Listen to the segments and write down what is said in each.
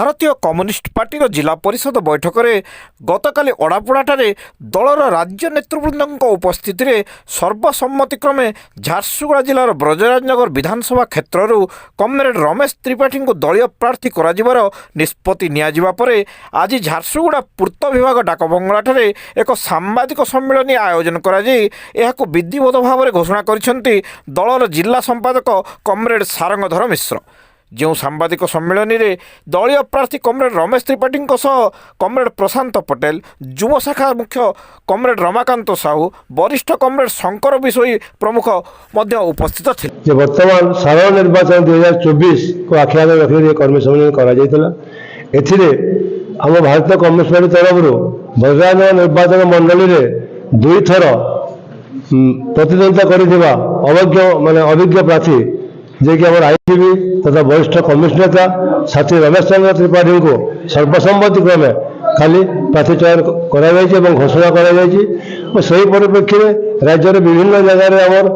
ଭାରତୀୟ କମ୍ୟୁନିଷ୍ଟ ପାର୍ଟିର ଜିଲ୍ଲା ପରିଷଦ ବୈଠକରେ ଗତକାଲି ଓଡ଼ାପଡ଼ାଠାରେ ଦଳର ରାଜ୍ୟ ନେତୃବୃନ୍ଦଙ୍କ ଉପସ୍ଥିତିରେ ସର୍ବସମ୍ମତିକ୍ରମେ ଝାରସୁଗୁଡ଼ା ଜିଲ୍ଲାର ବ୍ରଜରାଜନଗର ବିଧାନସଭା କ୍ଷେତ୍ରରୁ କମ୍ରେଡ୍ ରମେଶ ତ୍ରିପାଠୀଙ୍କୁ ଦଳୀୟ ପ୍ରାର୍ଥୀ କରାଯିବାର ନିଷ୍ପତ୍ତି ନିଆଯିବା ପରେ ଆଜି ଝାରସୁଗୁଡ଼ା ପୂର୍ତ୍ତ ବିଭାଗ ଡାକବଙ୍ଗଳାଠାରେ ଏକ ସାମ୍ବାଦିକ ସମ୍ମିଳନୀ ଆୟୋଜନ କରାଯାଇ ଏହାକୁ ବିଧିବଦ୍ଧ ଭାବରେ ଘୋଷଣା କରିଛନ୍ତି ଦଳର ଜିଲ୍ଲା ସମ୍ପାଦକ କମ୍ରେଡ୍ ସାରଙ୍ଗଧର ମିଶ୍ର। ଯେଉଁ ସାମ୍ବାଦିକ ସମ୍ମିଳନୀରେ ଦଳୀୟ ପ୍ରାର୍ଥୀ କମ୍ରେଡ୍ ରମେଶ ତ୍ରିପାଠୀଙ୍କ ସହ କମ୍ରେଡ୍ ପ୍ରଶାନ୍ତ ପଟେଲ, ଯୁବ ଶାଖା ମୁଖ୍ୟ କମ୍ରେଡ୍ ରମାକାନ୍ତ ସାହୁ, ବରିଷ୍ଠ କମ୍ରେଡ୍ ଶଙ୍କର ବିଷୋଇ ପ୍ରମୁଖ ମଧ୍ୟ ଉପସ୍ଥିତ ଥିଲେ। ବର୍ତ୍ତମାନ ସାଧାରଣ ନିର୍ବାଚନ 2024 ଆଖି ଆଗରେ ରଖି କର୍ମୀ ସମ୍ମିଳନୀ କରାଯାଇଥିଲା। ଏଥିରେ ଆମ ଭାରତୀୟ କମ୍ୟୁନିଷ୍ଟ ପାର୍ଟି ତରଫରୁ ବ୍ରଜରାଜନଗର ନିର୍ବାଚନ ମଣ୍ଡଳୀରେ 2 ଥର ପ୍ରତିଦ୍ୱନ୍ଦିତା କରିଥିବା ଅଭିଜ୍ଞ ପ୍ରାର୍ଥୀ ଯିଏକି ଆମର ଆଇସିବି ତଥା ବରିଷ୍ଠ କମ୍ୟୁନିଷ୍ଟ ନେତା ସାଥୀ ରମେଶ ଚନ୍ଦ୍ର ତ୍ରିପାଠୀଙ୍କୁ ସର୍ବସମ୍ମତି କ୍ରମେ ଖାଲି ପ୍ରାର୍ଥୀ ଚୟନ କରାଯାଇଛି ଏବଂ ଘୋଷଣା କରାଯାଇଛି। ଓ ସେହି ପରିପ୍ରେକ୍ଷୀରେ ରାଜ୍ୟର ବିଭିନ୍ନ ଜାଗାରେ ଆମର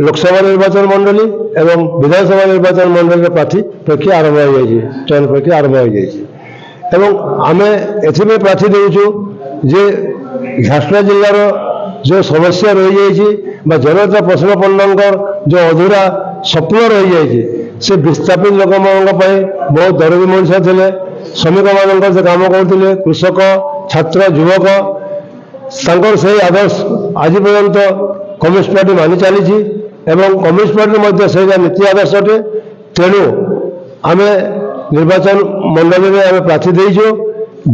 ଲୋକସଭା ନିର୍ବାଚନ ମଣ୍ଡଳୀ ଏବଂ ବିଧାନସଭା ନିର୍ବାଚନ ମଣ୍ଡଳୀର ପ୍ରାର୍ଥୀ ପ୍ରକ୍ରିୟା ଆରମ୍ଭ ହୋଇଯାଇଛି, ଚୟନ ପ୍ରକ୍ରିୟା ଆରମ୍ଭ ହୋଇଯାଇଛି। ଏବଂ ଆମେ ଏଥିପାଇଁ ପ୍ରାର୍ଥୀ ଦେଉଛୁ ଯେ ଝାରସୁଗୁଡ଼ା ଜିଲ୍ଲାର ଯେଉଁ ସମସ୍ୟା ରହିଯାଇଛି ବା ଜନତା ପ୍ରଶ୍ନ ପଣ୍ଡଙ୍କର ଯେଉଁ ଅଧୁରା ସ୍ୱପ୍ନ ରହିଯାଇଛି, ସେ ବିସ୍ଥାପିତ ଲୋକମାନଙ୍କ ପାଇଁ ବହୁତ ଦରଦୀ ମଣିଷ ଥିଲେ। ଶ୍ରମିକମାନଙ୍କର ସେ କାମ କରୁଥିଲେ, କୃଷକ, ଛାତ୍ର, ଯୁବକ, ତାଙ୍କର ସେହି ଆଦର୍ଶ ଆଜି ପର୍ଯ୍ୟନ୍ତ କମ୍ୟୁନିଷ୍ଟ ପାର୍ଟି ମାନି ଚାଲିଛି ଏବଂ କମ୍ୟୁନିଷ୍ଟ ପାର୍ଟି ମଧ୍ୟ ସେଇଟା ନୀତି ଆଦର୍ଶ ଅଟେ। ତେଣୁ ଆମେ ନିର୍ବାଚନ ମଣ୍ଡଳୀରେ ଆମେ ପ୍ରାର୍ଥୀ ଦେଇଛୁ,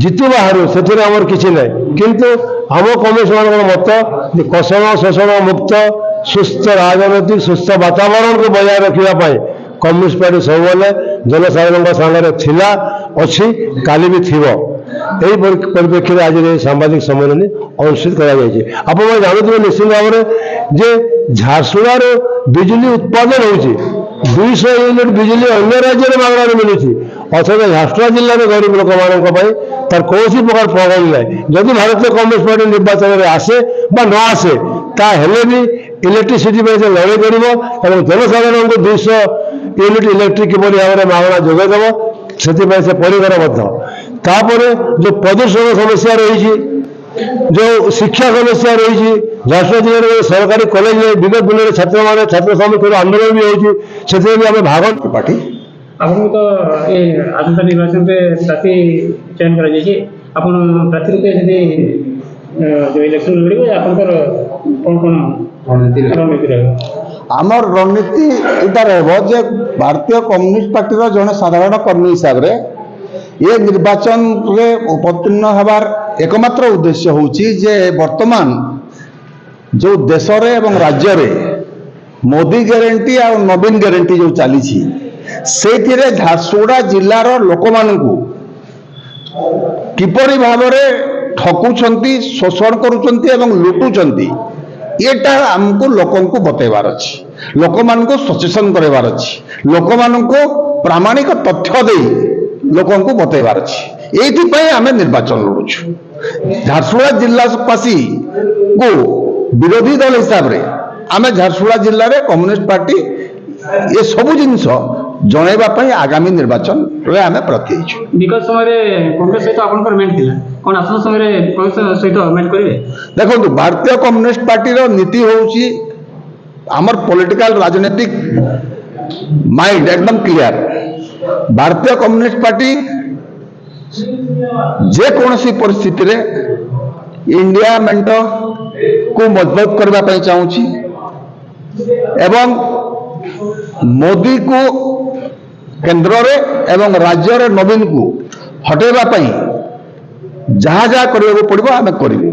ଜିତୁ ବାହାରୁ ସେଥିରେ ଆମର କିଛି ନାହିଁ। କିନ୍ତୁ ଆମ କମ୍ୟୁନିଷ୍ଟମାନଙ୍କର ମତ ଯେ କଷଣ ଶୋଷଣ ମୁକ୍ତ ସୁସ୍ଥ ରାଜନୈତିକ ସୁସ୍ଥ ବାତାବରଣକୁ ବଜାୟ ରଖିବା ପାଇଁ କମ୍ୟୁନିଷ୍ଟ ପାର୍ଟି ସବୁବେଳେ ଜନସାଧାରଣଙ୍କ ସାଙ୍ଗରେ ଥିଲା, ଅଛି, କାଲି ବି ଥିବ। ଏହି ପରିପ୍ରେକ୍ଷୀରେ ଆଜି ସାମ୍ବାଦିକ ସମ୍ମିଳନୀ ଅନୁଷ୍ଠିତ କରାଯାଇଛି। ଆପଣମାନେ ଜାଣୁଥିବେ ନିଶ୍ଚିତ ଭାବରେ ଯେ ଝାରସୁଗୁଡ଼ାରୁ ବିଜୁଳି ଉତ୍ପାଦନ ହେଉଛି, 200 ୟୁନିଟ୍ ବିଜୁଳି ଅନ୍ୟ ରାଜ୍ୟରେ ମାଗଣାରେ ମିଳୁଛି, ଅଥଚ ଝାରସୁଗୁଡ଼ା ଜିଲ୍ଲାର ଗରିବ ଲୋକମାନଙ୍କ ପାଇଁ ତାର କୌଣସି ପ୍ରକାର ପ୍ରଭାବ ନାହିଁ। ଯଦି ଭାରତୀୟ କମ୍ୟୁନିଷ୍ଟ ପାର୍ଟି ନିର୍ବାଚନରେ ଆସେ ବା ନ ଆସେ, ତାହେଲେ ବି ଇଲେକ୍ଟ୍ରିସିଟି ପାଇଁ ସେ ଲଢ଼େଇ କରିବ ଏବଂ ଜନସାଧାରଣଙ୍କୁ 200 ୟୁନିଟ୍ ଇଲେକ୍ଟ୍ରିକ୍ କିପରି ଭାବରେ ମାଗଣା ଯୋଗାଇ ଦେବ ସେଥିପାଇଁ ସେ ପରିକରବଦ୍ଧ। ତାପରେ ଯେଉଁ ପ୍ରଦୂଷଣ ସମସ୍ୟା ରହିଛି, ଯେଉଁ ଶିକ୍ଷା ସମସ୍ୟା ରହିଛି, ଝାରସୁଗୁଡ଼ା ଜିଲ୍ଲାରେ ସରକାରୀ କଲେଜରେ ବିଗତ ଦିନରେ ଛାତ୍ରମାନେ ଛାତ୍ର ସମିତିର ଆନ୍ଦୋଳନ ବି ହେଉଛି, ସେଥିରେ ବି ଆମେ ଭାଗ ପାର୍ଟି ଆପଣଙ୍କୁ ତ ଏ ଆସନ୍ତା ନିର୍ବାଚନରେ ପ୍ରାର୍ଥୀ ଚୟନ କରାଯାଇଛି। ଆପଣ ପ୍ରାର୍ଥୀ ରୂପେ ଯଦି ଯେଉଁ ଇଲେକ୍ସନ ଲଢ଼ିବେ ଆପଣଙ୍କର କ'ଣ ରଣନୀତି ରହିବ? ଆମର ରଣନୀତି ଏଇଟା ରହିବ ଯେ ଭାରତୀୟ କମ୍ୟୁନିଷ୍ଟ ପାର୍ଟିର ଜଣେ ସାଧାରଣ କର୍ମୀ ହିସାବରେ ଏ ନିର୍ବାଚନରେ ଅବତୀର୍ଣ୍ଣ ହେବାର ଏକମାତ୍ର ଉଦ୍ଦେଶ୍ୟ ହେଉଛି ଯେ ବର୍ତ୍ତମାନ ଯେଉଁ ଦେଶରେ ଏବଂ ରାଜ୍ୟରେ ମୋଦି ଗ୍ୟାରେଣ୍ଟି ଆଉ ନବୀନ ଗ୍ୟାରେଣ୍ଟି ଯେଉଁ ଚାଲିଛି, ସେଇଥିରେ ଝାରସୁଗୁଡ଼ା ଜିଲ୍ଲାର ଲୋକମାନଙ୍କୁ କିପରି ଭାବରେ ଠକୁଛନ୍ତି, ଶୋଷଣ କରୁଛନ୍ତି ଏବଂ ଲୁଟୁଛନ୍ତି, ଏଟା ଆମକୁ ଲୋକଙ୍କୁ ବତେଇବାର ଅଛି, ଲୋକମାନଙ୍କୁ ସଚେତନ କରାଇବାର ଅଛି, ଲୋକମାନଙ୍କୁ ପ୍ରାମାଣିକ ତଥ୍ୟ ଦେଇ ଲୋକଙ୍କୁ ବତେଇବାର ଅଛି। ଏଇଥିପାଇଁ ଆମେ ନିର୍ବାଚନ ଲଢ଼ୁଛୁ। ଝାରସୁଗୁଡ଼ା ଜିଲ୍ଲାବାସୀକୁ ବିରୋଧୀ ଦଳ ହିସାବରେ ଆମେ ଝାରସୁଗୁଡ଼ା ଜିଲ୍ଲାରେ କମ୍ୟୁନିଷ୍ଟ ପାର୍ଟି ଏସବୁ ଜିନିଷ ଜଣାଇବା ପାଇଁ ଆଗାମୀ ନିର୍ବାଚନରେ ଆମେ ପ୍ରାର୍ଥୀ ହେଇଛୁ। ବିଗତ ସମୟରେ କଂଗ୍ରେସ ସହିତ ଆପଣଙ୍କର ମେଣ୍ଟ ଥିଲା, କ'ଣ ଆସନ୍ତା ସମୟରେ କଂଗ୍ରେସ ସହିତ ମେଣ୍ଟ କରିବେ? ଦେଖନ୍ତୁ, ଭାରତୀୟ କମ୍ୟୁନିଷ୍ଟ ପାର୍ଟିର ନୀତି ହେଉଛି ଆମର ପଲିଟିକାଲ ରାଜନୈତିକ ମାଇଣ୍ଡ ଏକଦମ କ୍ଲିୟର। ଭାରତୀୟ କମ୍ୟୁନିଷ୍ଟ ପାର୍ଟି ଯେକୌଣସି ପରିସ୍ଥିତିରେ ଇଣ୍ଡିଆ ମେଣ୍ଟକୁ ମଜବୁତ କରିବା ପାଇଁ ଚାହୁଁଛି ଏବଂ ମୋଦିକୁ କେନ୍ଦ୍ରରେ ଏବଂ ରାଜ୍ୟରେ ନବୀନକୁ ହଟେଇବା ପାଇଁ ଯାହା ଯାହା କରିବାକୁ ପଡ଼ିବ ଆମେ କରିବୁ।